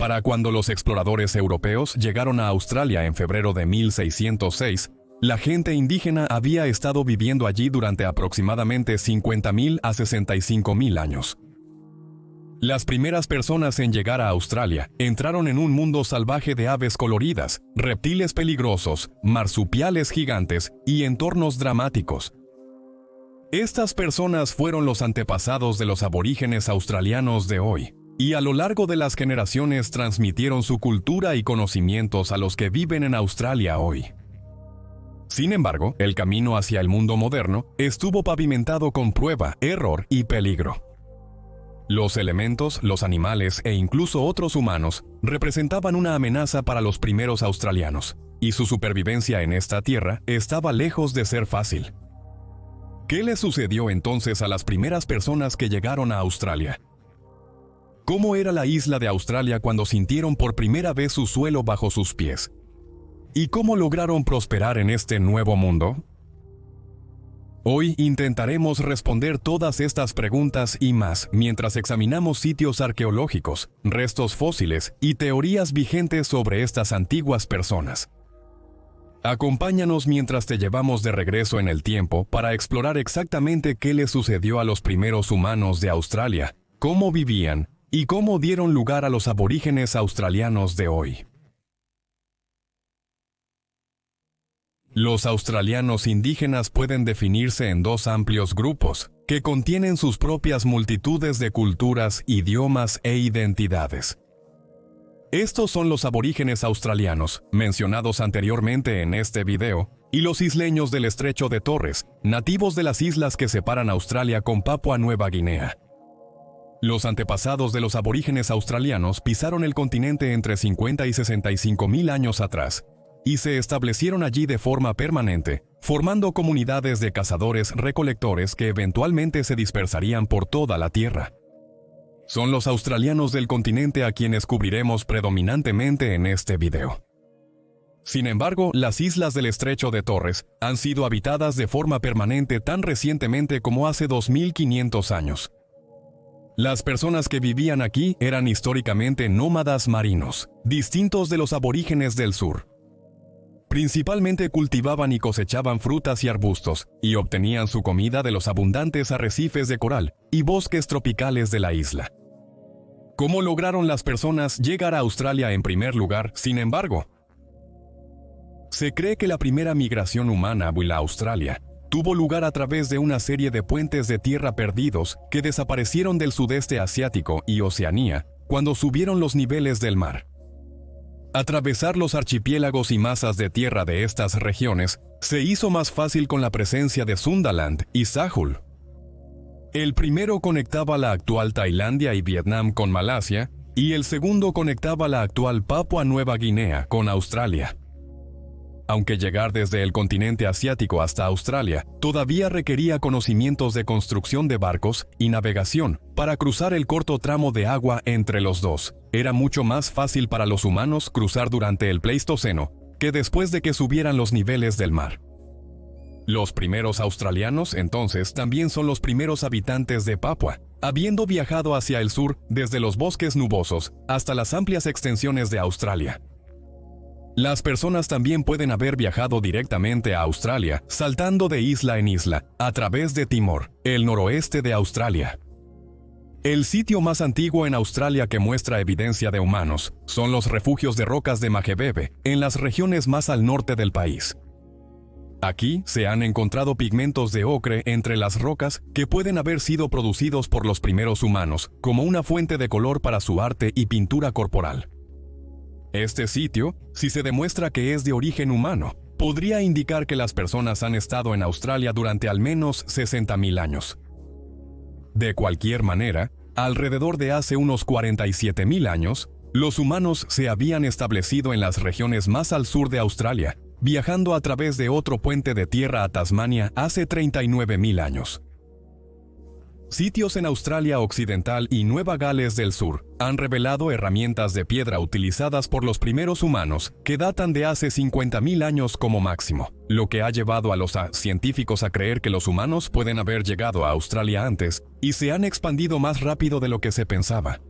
Para cuando los exploradores europeos llegaron a Australia en febrero de 1606, la gente indígena había estado viviendo allí durante aproximadamente 50.000 a 65.000 años. Las primeras personas en llegar a Australia entraron en un mundo salvaje de aves coloridas, reptiles peligrosos, marsupiales gigantes y entornos dramáticos. Estas personas fueron los antepasados de los aborígenes australianos de hoy, y a lo largo de las generaciones transmitieron su cultura y conocimientos a los que viven en Australia hoy. Sin embargo, el camino hacia el mundo moderno estuvo pavimentado con prueba, error y peligro. Los elementos, los animales e incluso otros humanos representaban una amenaza para los primeros australianos, y su supervivencia en esta tierra estaba lejos de ser fácil. ¿Qué le sucedió entonces a las primeras personas que llegaron a Australia? ¿Cómo era la isla de Australia cuando sintieron por primera vez su suelo bajo sus pies? ¿Y cómo lograron prosperar en este nuevo mundo? Hoy intentaremos responder todas estas preguntas y más mientras examinamos sitios arqueológicos, restos fósiles y teorías vigentes sobre estas antiguas personas. Acompáñanos mientras te llevamos de regreso en el tiempo para explorar exactamente qué le sucedió a los primeros humanos de Australia, cómo vivían y cómo dieron lugar a los aborígenes australianos de hoy. Los australianos indígenas pueden definirse en dos amplios grupos, que contienen sus propias multitudes de culturas, idiomas e identidades. Estos son los aborígenes australianos, mencionados anteriormente en este video, y los isleños del Estrecho de Torres, nativos de las islas que separan Australia con Papua Nueva Guinea. Los antepasados de los aborígenes australianos pisaron el continente entre 50 y 65.000 años atrás, y se establecieron allí de forma permanente, formando comunidades de cazadores-recolectores que eventualmente se dispersarían por toda la Tierra. Son los australianos del continente a quienes cubriremos predominantemente en este video. Sin embargo, las islas del Estrecho de Torres han sido habitadas de forma permanente tan recientemente como hace 2.500 años. Las personas que vivían aquí eran históricamente nómadas marinos, distintos de los aborígenes del sur. Principalmente cultivaban y cosechaban frutas y arbustos, y obtenían su comida de los abundantes arrecifes de coral y bosques tropicales de la isla. ¿Cómo lograron las personas llegar a Australia en primer lugar, sin embargo? Se cree que la primera migración humana a Australia tuvo lugar a través de una serie de puentes de tierra perdidos que desaparecieron del sudeste asiático y Oceanía cuando subieron los niveles del mar. Atravesar los archipiélagos y masas de tierra de estas regiones se hizo más fácil con la presencia de Sundaland y Sahul. El primero conectaba la actual Tailandia y Vietnam con Malasia, y el segundo conectaba la actual Papua Nueva Guinea con Australia. Aunque llegar desde el continente asiático hasta Australia todavía requería conocimientos de construcción de barcos y navegación para cruzar el corto tramo de agua entre los dos, era mucho más fácil para los humanos cruzar durante el Pleistoceno que después de que subieran los niveles del mar. Los primeros australianos, entonces, también son los primeros habitantes de Papua, habiendo viajado hacia el sur desde los bosques nubosos hasta las amplias extensiones de Australia. Las personas también pueden haber viajado directamente a Australia, saltando de isla en isla, a través de Timor, el noroeste de Australia. El sitio más antiguo en Australia que muestra evidencia de humanos son los refugios de rocas de Majebebe, en las regiones más al norte del país. Aquí se han encontrado pigmentos de ocre entre las rocas que pueden haber sido producidos por los primeros humanos, como una fuente de color para su arte y pintura corporal. Este sitio, si se demuestra que es de origen humano, podría indicar que las personas han estado en Australia durante al menos 60.000 años. De cualquier manera, alrededor de hace unos 47.000 años, los humanos se habían establecido en las regiones más al sur de Australia, viajando a través de otro puente de tierra a Tasmania hace 39.000 años. Sitios en Australia Occidental y Nueva Gales del Sur han revelado herramientas de piedra utilizadas por los primeros humanos que datan de hace 50.000 años como máximo, lo que ha llevado a los científicos a creer que los humanos pueden haber llegado a Australia antes y se han expandido más rápido de lo que se pensaba.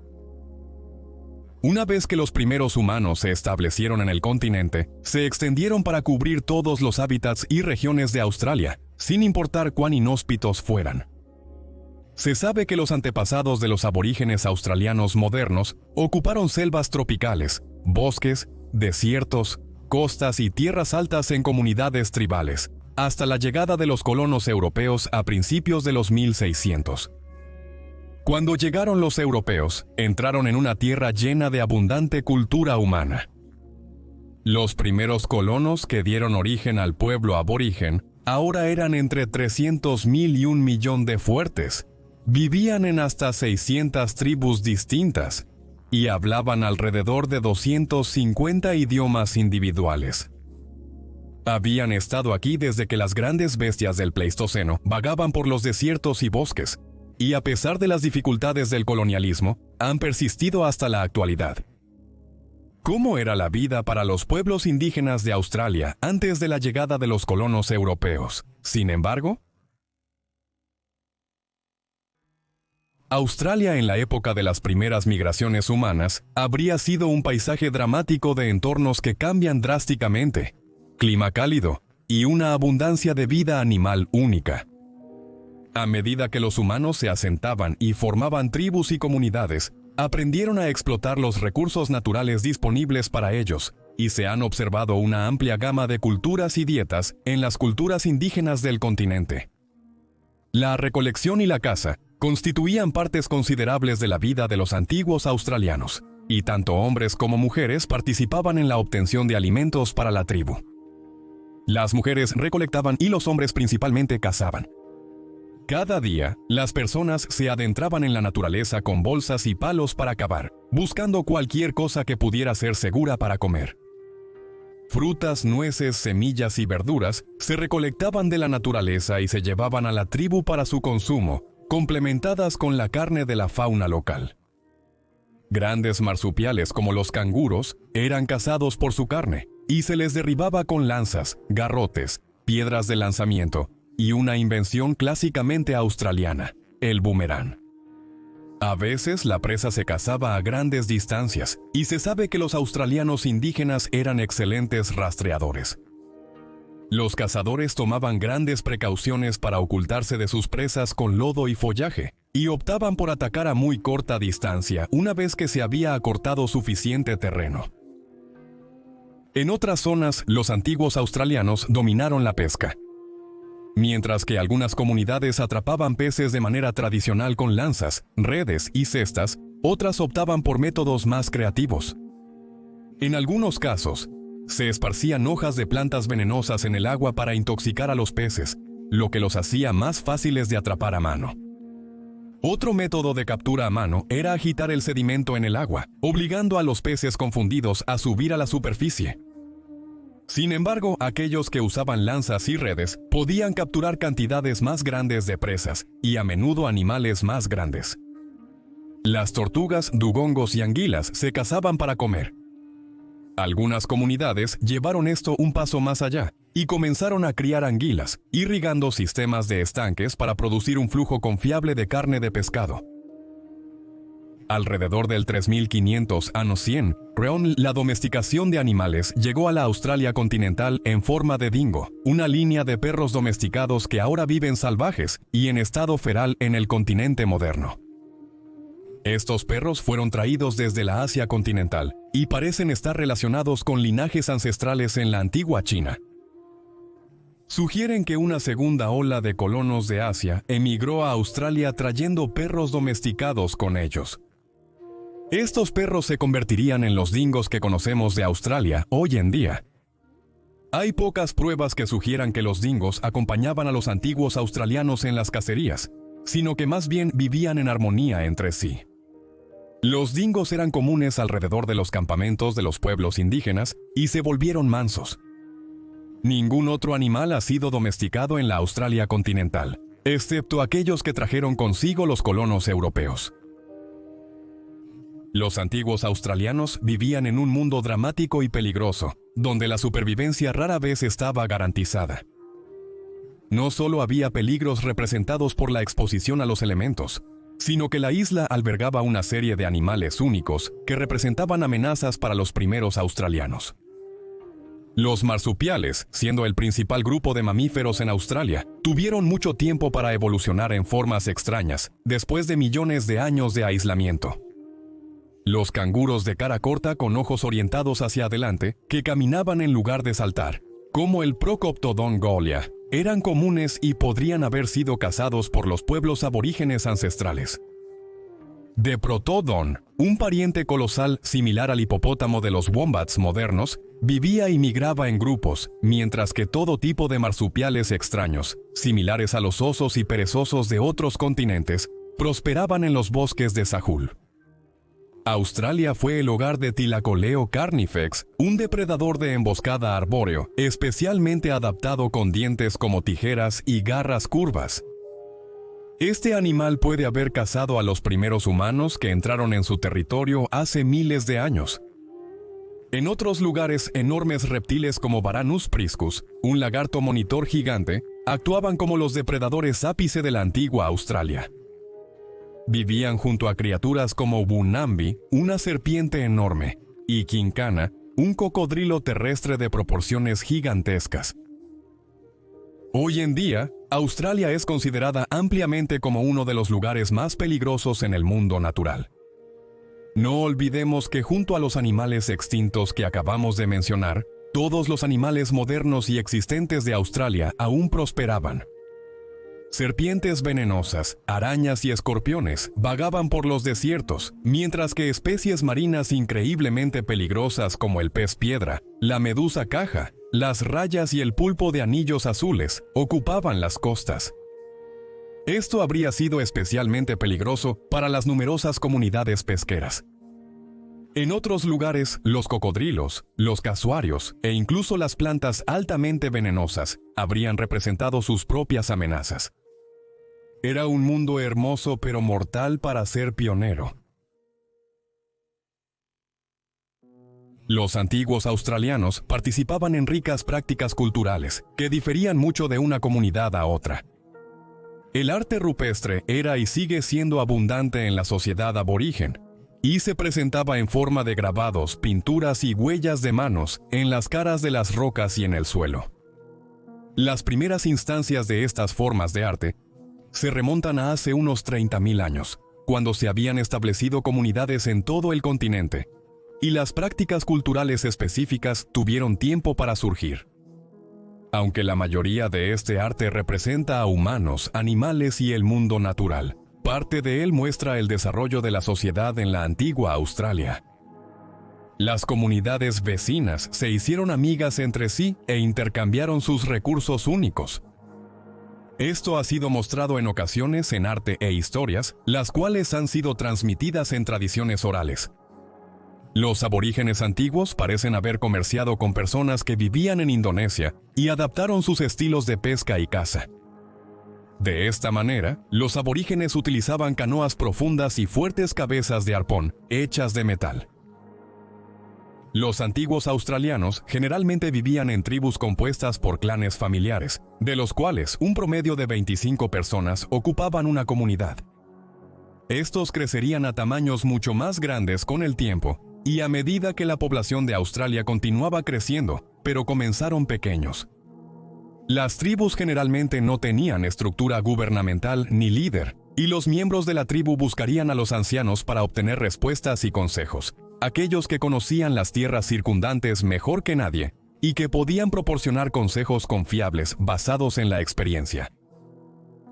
Una vez que los primeros humanos se establecieron en el continente, se extendieron para cubrir todos los hábitats y regiones de Australia, sin importar cuán inhóspitos fueran. Se sabe que los antepasados de los aborígenes australianos modernos ocuparon selvas tropicales, bosques, desiertos, costas y tierras altas en comunidades tribales, hasta la llegada de los colonos europeos a principios de los 1600. Cuando llegaron los europeos, entraron en una tierra llena de abundante cultura humana. Los primeros colonos que dieron origen al pueblo aborigen ahora eran entre 300,000 y 1,000,000 de fuertes. Vivían en hasta 600 tribus distintas y hablaban alrededor de 250 idiomas individuales. Habían estado aquí desde que las grandes bestias del Pleistoceno vagaban por los desiertos y bosques, y a pesar de las dificultades del colonialismo, han persistido hasta la actualidad. ¿Cómo era la vida para los pueblos indígenas de Australia antes de la llegada de los colonos europeos? Sin embargo, Australia en la época de las primeras migraciones humanas habría sido un paisaje dramático de entornos que cambian drásticamente, clima cálido y una abundancia de vida animal única. A medida que los humanos se asentaban y formaban tribus y comunidades, aprendieron a explotar los recursos naturales disponibles para ellos, y se han observado una amplia gama de culturas y dietas en las culturas indígenas del continente. La recolección y la caza constituían partes considerables de la vida de los antiguos australianos, y tanto hombres como mujeres participaban en la obtención de alimentos para la tribu. Las mujeres recolectaban y los hombres principalmente cazaban. Cada día, las personas se adentraban en la naturaleza con bolsas y palos para cavar, buscando cualquier cosa que pudiera ser segura para comer. Frutas, nueces, semillas y verduras se recolectaban de la naturaleza y se llevaban a la tribu para su consumo, complementadas con la carne de la fauna local. Grandes marsupiales como los canguros eran cazados por su carne y se les derribaba con lanzas, garrotes, piedras de lanzamiento y una invención clásicamente australiana, el boomerang. A veces la presa se cazaba a grandes distancias y se sabe que los australianos indígenas eran excelentes rastreadores. Los cazadores tomaban grandes precauciones para ocultarse de sus presas con lodo y follaje, y optaban por atacar a muy corta distancia una vez que se había acortado suficiente terreno. En otras zonas, los antiguos australianos dominaron la pesca. Mientras que algunas comunidades atrapaban peces de manera tradicional con lanzas, redes y cestas, otras optaban por métodos más creativos. En algunos casos, se esparcían hojas de plantas venenosas en el agua para intoxicar a los peces, lo que los hacía más fáciles de atrapar a mano. Otro método de captura a mano era agitar el sedimento en el agua, obligando a los peces confundidos a subir a la superficie. Sin embargo, aquellos que usaban lanzas y redes podían capturar cantidades más grandes de presas y a menudo animales más grandes. Las tortugas, dugongos y anguilas se cazaban para comer. Algunas comunidades llevaron esto un paso más allá y comenzaron a criar anguilas, irrigando sistemas de estanques para producir un flujo confiable de carne de pescado. Alrededor del 3500 a 100, la domesticación de animales llegó a la Australia continental en forma de dingo, una línea de perros domesticados que ahora viven salvajes y en estado feral en el continente moderno. Estos perros fueron traídos desde la Asia continental y parecen estar relacionados con linajes ancestrales en la antigua China. Sugieren que una segunda ola de colonos de Asia emigró a Australia trayendo perros domesticados con ellos. Estos perros se convertirían en los dingos que conocemos de Australia hoy en día. Hay pocas pruebas que sugieran que los dingos acompañaban a los antiguos australianos en las cacerías, sino que más bien vivían en armonía entre sí. Los dingos eran comunes alrededor de los campamentos de los pueblos indígenas y se volvieron mansos. Ningún otro animal ha sido domesticado en la Australia continental, excepto aquellos que trajeron consigo los colonos europeos. Los antiguos australianos vivían en un mundo dramático y peligroso, donde la supervivencia rara vez estaba garantizada. No solo había peligros representados por la exposición a los elementos, sino que la isla albergaba una serie de animales únicos que representaban amenazas para los primeros australianos. Los marsupiales, siendo el principal grupo de mamíferos en Australia, tuvieron mucho tiempo para evolucionar en formas extrañas, después de millones de años de aislamiento. Los canguros de cara corta con ojos orientados hacia adelante, que caminaban en lugar de saltar, como el Procoptodon golia, eran comunes y podrían haber sido cazados por los pueblos aborígenes ancestrales. Diprotodon, un pariente colosal similar al hipopótamo de los wombats modernos, vivía y migraba en grupos, mientras que todo tipo de marsupiales extraños, similares a los osos y perezosos de otros continentes, prosperaban en los bosques de Sahul. Australia fue el hogar de Thylacoleo carnifex, un depredador de emboscada arbóreo, especialmente adaptado con dientes como tijeras y garras curvas. Este animal puede haber cazado a los primeros humanos que entraron en su territorio hace miles de años. En otros lugares, enormes reptiles como Varanus priscus, un lagarto monitor gigante, actuaban como los depredadores ápice de la antigua Australia. Vivían junto a criaturas como Bunambi, una serpiente enorme, y Quincana, un cocodrilo terrestre de proporciones gigantescas. Hoy en día, Australia es considerada ampliamente como uno de los lugares más peligrosos en el mundo natural. No olvidemos que junto a los animales extintos que acabamos de mencionar, todos los animales modernos y existentes de Australia aún prosperaban. Serpientes venenosas, arañas y escorpiones vagaban por los desiertos, mientras que especies marinas increíblemente peligrosas como el pez piedra, la medusa caja, las rayas y el pulpo de anillos azules ocupaban las costas. Esto habría sido especialmente peligroso para las numerosas comunidades pesqueras. En otros lugares, los cocodrilos, los casuarios e incluso las plantas altamente venenosas habrían representado sus propias amenazas. Era un mundo hermoso pero mortal para ser pionero. Los antiguos australianos participaban en ricas prácticas culturales que diferían mucho de una comunidad a otra. El arte rupestre era y sigue siendo abundante en la sociedad aborigen, y se presentaba en forma de grabados, pinturas y huellas de manos en las caras de las rocas y en el suelo. Las primeras instancias de estas formas de arte se remontan a hace unos 30.000 años, cuando se habían establecido comunidades en todo el continente, y las prácticas culturales específicas tuvieron tiempo para surgir. Aunque la mayoría de este arte representa a humanos, animales y el mundo natural, parte de él muestra el desarrollo de la sociedad en la antigua Australia. Las comunidades vecinas se hicieron amigas entre sí e intercambiaron sus recursos únicos. Esto ha sido mostrado en ocasiones en arte e historias, las cuales han sido transmitidas en tradiciones orales. Los aborígenes antiguos parecen haber comerciado con personas que vivían en Indonesia y adaptaron sus estilos de pesca y caza. De esta manera, los aborígenes utilizaban canoas profundas y fuertes cabezas de arpón, hechas de metal. Los antiguos australianos generalmente vivían en tribus compuestas por clanes familiares, de los cuales un promedio de 25 personas ocupaban una comunidad. Estos crecerían a tamaños mucho más grandes con el tiempo, y a medida que la población de Australia continuaba creciendo, pero comenzaron pequeños. Las tribus generalmente no tenían estructura gubernamental ni líder, y los miembros de la tribu buscarían a los ancianos para obtener respuestas y consejos, aquellos que conocían las tierras circundantes mejor que nadie, y que podían proporcionar consejos confiables basados en la experiencia.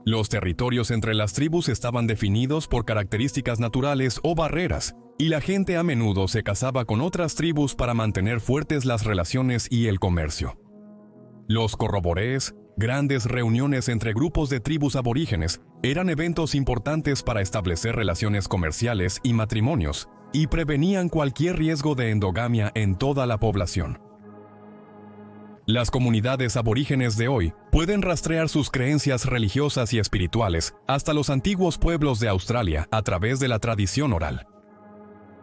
Los territorios entre las tribus estaban definidos por características naturales o barreras, y la gente a menudo se casaba con otras tribus para mantener fuertes las relaciones y el comercio. Los corroborees, grandes reuniones entre grupos de tribus aborígenes, eran eventos importantes para establecer relaciones comerciales y matrimonios, y prevenían cualquier riesgo de endogamia en toda la población. Las comunidades aborígenes de hoy pueden rastrear sus creencias religiosas y espirituales hasta los antiguos pueblos de Australia a través de la tradición oral.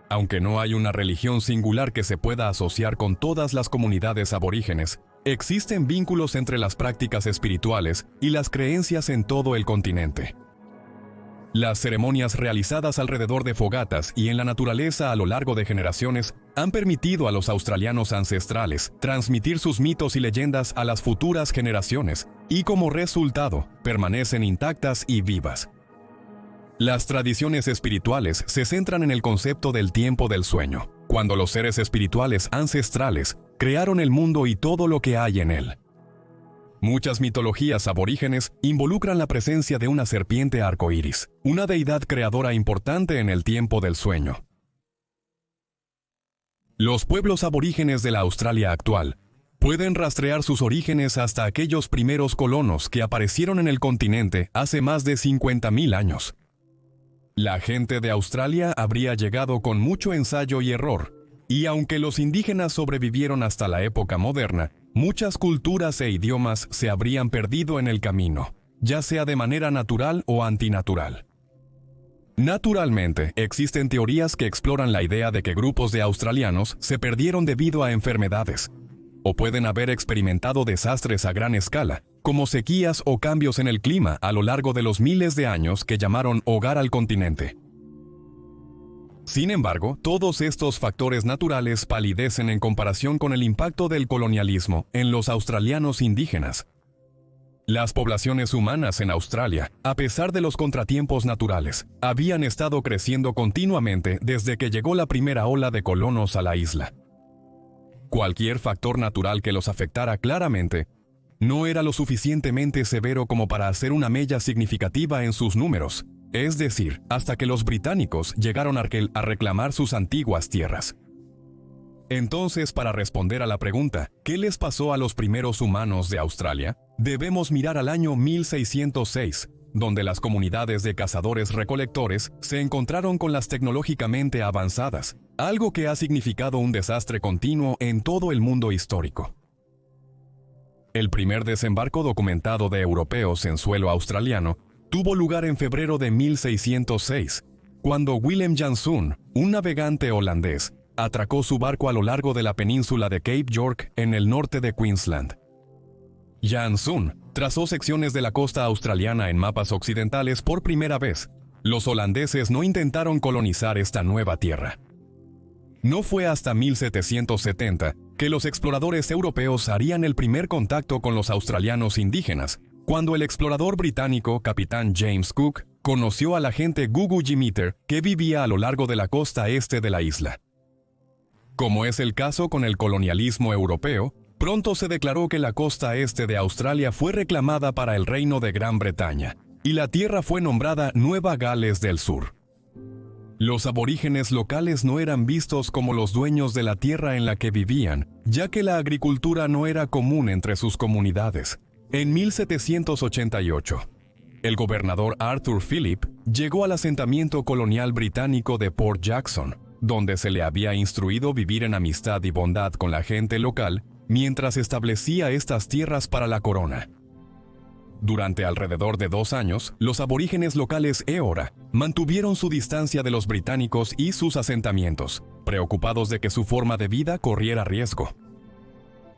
Aunque no hay una religión singular que se pueda asociar con todas las comunidades aborígenes, existen vínculos entre las prácticas espirituales y las creencias en todo el continente. Las ceremonias realizadas alrededor de fogatas y en la naturaleza a lo largo de generaciones han permitido a los australianos ancestrales transmitir sus mitos y leyendas a las futuras generaciones y como resultado permanecen intactas y vivas. Las tradiciones espirituales se centran en el concepto del tiempo del sueño, cuando los seres espirituales ancestrales crearon el mundo y todo lo que hay en él. Muchas mitologías aborígenes involucran la presencia de una serpiente arcoíris, una deidad creadora importante en el tiempo del sueño. Los pueblos aborígenes de la Australia actual pueden rastrear sus orígenes hasta aquellos primeros colonos que aparecieron en el continente hace más de 50.000 años. La gente de Australia habría llegado con mucho ensayo y error, y aunque los indígenas sobrevivieron hasta la época moderna, muchas culturas e idiomas se habrían perdido en el camino, ya sea de manera natural o antinatural. Naturalmente, existen teorías que exploran la idea de que grupos de australianos se perdieron debido a enfermedades, o pueden haber experimentado desastres a gran escala, como sequías o cambios en el clima a lo largo de los miles de años que llamaron hogar al continente. Sin embargo, todos estos factores naturales palidecen en comparación con el impacto del colonialismo en los australianos indígenas. Las poblaciones humanas en Australia, a pesar de los contratiempos naturales, habían estado creciendo continuamente desde que llegó la primera ola de colonos a la isla. Cualquier factor natural que los afectara claramente no era lo suficientemente severo como para hacer una mella significativa en sus números, es decir, hasta que los británicos llegaron a reclamar sus antiguas tierras. Entonces, para responder a la pregunta, ¿qué les pasó a los primeros humanos de Australia? Debemos mirar al año 1606, donde las comunidades de cazadores-recolectores se encontraron con las tecnológicamente avanzadas, algo que ha significado un desastre continuo en todo el mundo histórico. El primer desembarco documentado de europeos en suelo australiano tuvo lugar en febrero de 1606, cuando Willem Janszoon, un navegante holandés, atracó su barco a lo largo de la península de Cape York en el norte de Queensland. Janszoon trazó secciones de la costa australiana en mapas occidentales por primera vez. Los holandeses no intentaron colonizar esta nueva tierra. No fue hasta 1770 que los exploradores europeos harían el primer contacto con los australianos indígenas, cuando el explorador británico capitán James Cook conoció a la gente Gugu Jimiter que vivía a lo largo de la costa este de la isla. Como es el caso con el colonialismo europeo, pronto se declaró que la costa este de Australia fue reclamada para el Reino de Gran Bretaña, y la tierra fue nombrada Nueva Gales del Sur. Los aborígenes locales no eran vistos como los dueños de la tierra en la que vivían, ya que la agricultura no era común entre sus comunidades. En 1788, el gobernador Arthur Phillip llegó al asentamiento colonial británico de Port Jackson, donde se le había instruido vivir en amistad y bondad con la gente local mientras establecía estas tierras para la corona. Durante alrededor de 2 años, los aborígenes locales Eora mantuvieron su distancia de los británicos y sus asentamientos, preocupados de que su forma de vida corriera riesgo.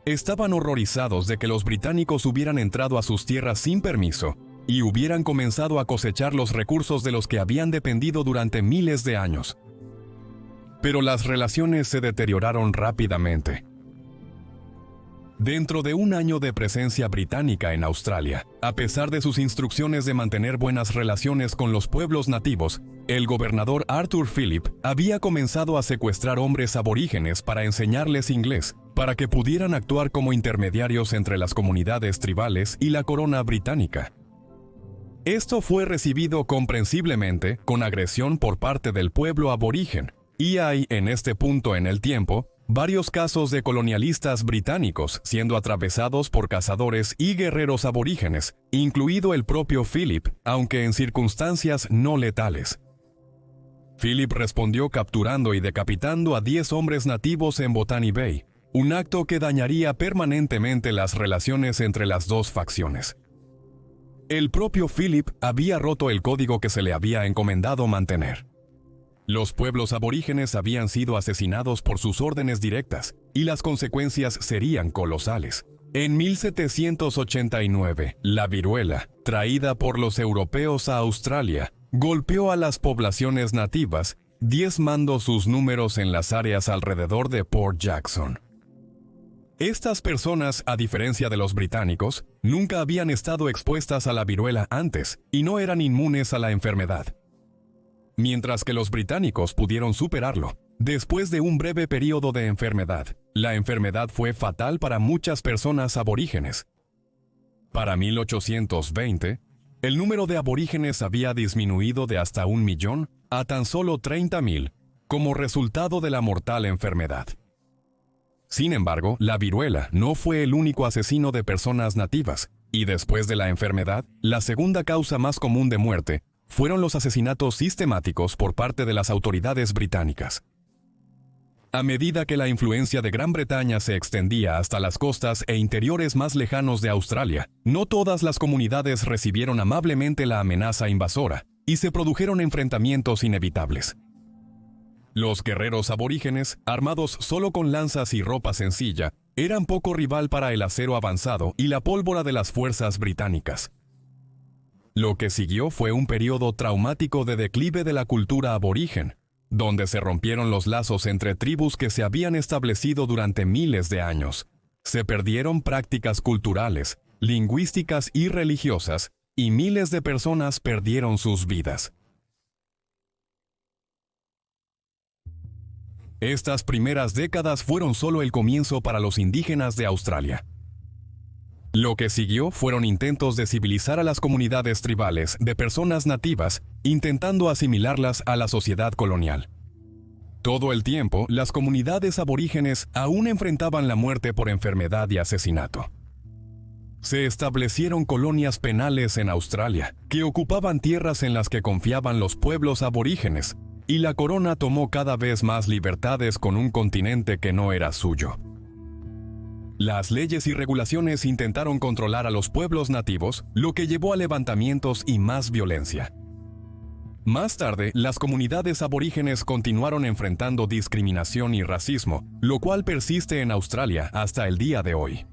Estaban horrorizados de que los británicos hubieran entrado a sus tierras sin permiso y hubieran comenzado a cosechar los recursos de los que habían dependido durante miles de años. Pero las relaciones se deterioraron rápidamente. Dentro de 1 año de presencia británica en Australia, a pesar de sus instrucciones de mantener buenas relaciones con los pueblos nativos, el gobernador Arthur Phillip había comenzado a secuestrar hombres aborígenes para enseñarles inglés, para que pudieran actuar como intermediarios entre las comunidades tribales y la corona británica. Esto fue recibido comprensiblemente con agresión por parte del pueblo aborigen, y hay, en este punto en el tiempo, varios casos de colonialistas británicos siendo atravesados por cazadores y guerreros aborígenes, incluido el propio Phillip, aunque en circunstancias no letales. Phillip respondió capturando y decapitando a 10 hombres nativos en Botany Bay, un acto que dañaría permanentemente las relaciones entre las dos facciones. El propio Phillip había roto el código que se le había encomendado mantener. Los pueblos aborígenes habían sido asesinados por sus órdenes directas, y las consecuencias serían colosales. En 1789, la viruela, traída por los europeos a Australia, golpeó a las poblaciones nativas, diezmando sus números en las áreas alrededor de Port Jackson. Estas personas, a diferencia de los británicos, nunca habían estado expuestas a la viruela antes y no eran inmunes a la enfermedad. Mientras que los británicos pudieron superarlo, después de un breve periodo de enfermedad, la enfermedad fue fatal para muchas personas aborígenes. Para 1820, el número de aborígenes había disminuido de hasta 1 millón a tan solo 30,000 como resultado de la mortal enfermedad. Sin embargo, la viruela no fue el único asesino de personas nativas, y después de la enfermedad, la segunda causa más común de muerte fueron los asesinatos sistemáticos por parte de las autoridades británicas. A medida que la influencia de Gran Bretaña se extendía hasta las costas e interiores más lejanos de Australia, no todas las comunidades recibieron amablemente la amenaza invasora, y se produjeron enfrentamientos inevitables. Los guerreros aborígenes, armados solo con lanzas y ropa sencilla, eran poco rival para el acero avanzado y la pólvora de las fuerzas británicas. Lo que siguió fue un periodo traumático de declive de la cultura aborigen, donde se rompieron los lazos entre tribus que se habían establecido durante miles de años. Se perdieron prácticas culturales, lingüísticas y religiosas, y miles de personas perdieron sus vidas. Estas primeras décadas fueron solo el comienzo para los indígenas de Australia. Lo que siguió fueron intentos de civilizar a las comunidades tribales de personas nativas, intentando asimilarlas a la sociedad colonial. Todo el tiempo, las comunidades aborígenes aún enfrentaban la muerte por enfermedad y asesinato. Se establecieron colonias penales en Australia, que ocupaban tierras en las que confiaban los pueblos aborígenes, y la corona tomó cada vez más libertades con un continente que no era suyo. Las leyes y regulaciones intentaron controlar a los pueblos nativos, lo que llevó a levantamientos y más violencia. Más tarde, las comunidades aborígenes continuaron enfrentando discriminación y racismo, lo cual persiste en Australia hasta el día de hoy.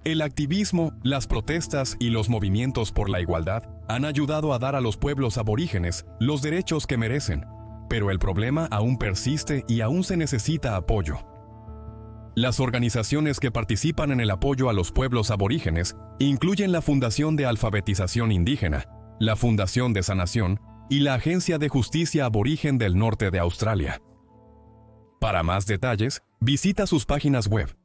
El activismo, las protestas y los movimientos por la igualdad han ayudado a dar a los pueblos aborígenes los derechos que merecen, pero el problema aún persiste y aún se necesita apoyo. Las organizaciones que participan en el apoyo a los pueblos aborígenes incluyen la Fundación de Alfabetización Indígena, la Fundación de Sanación y la Agencia de Justicia Aborigen del Norte de Australia. Para más detalles, visita sus páginas web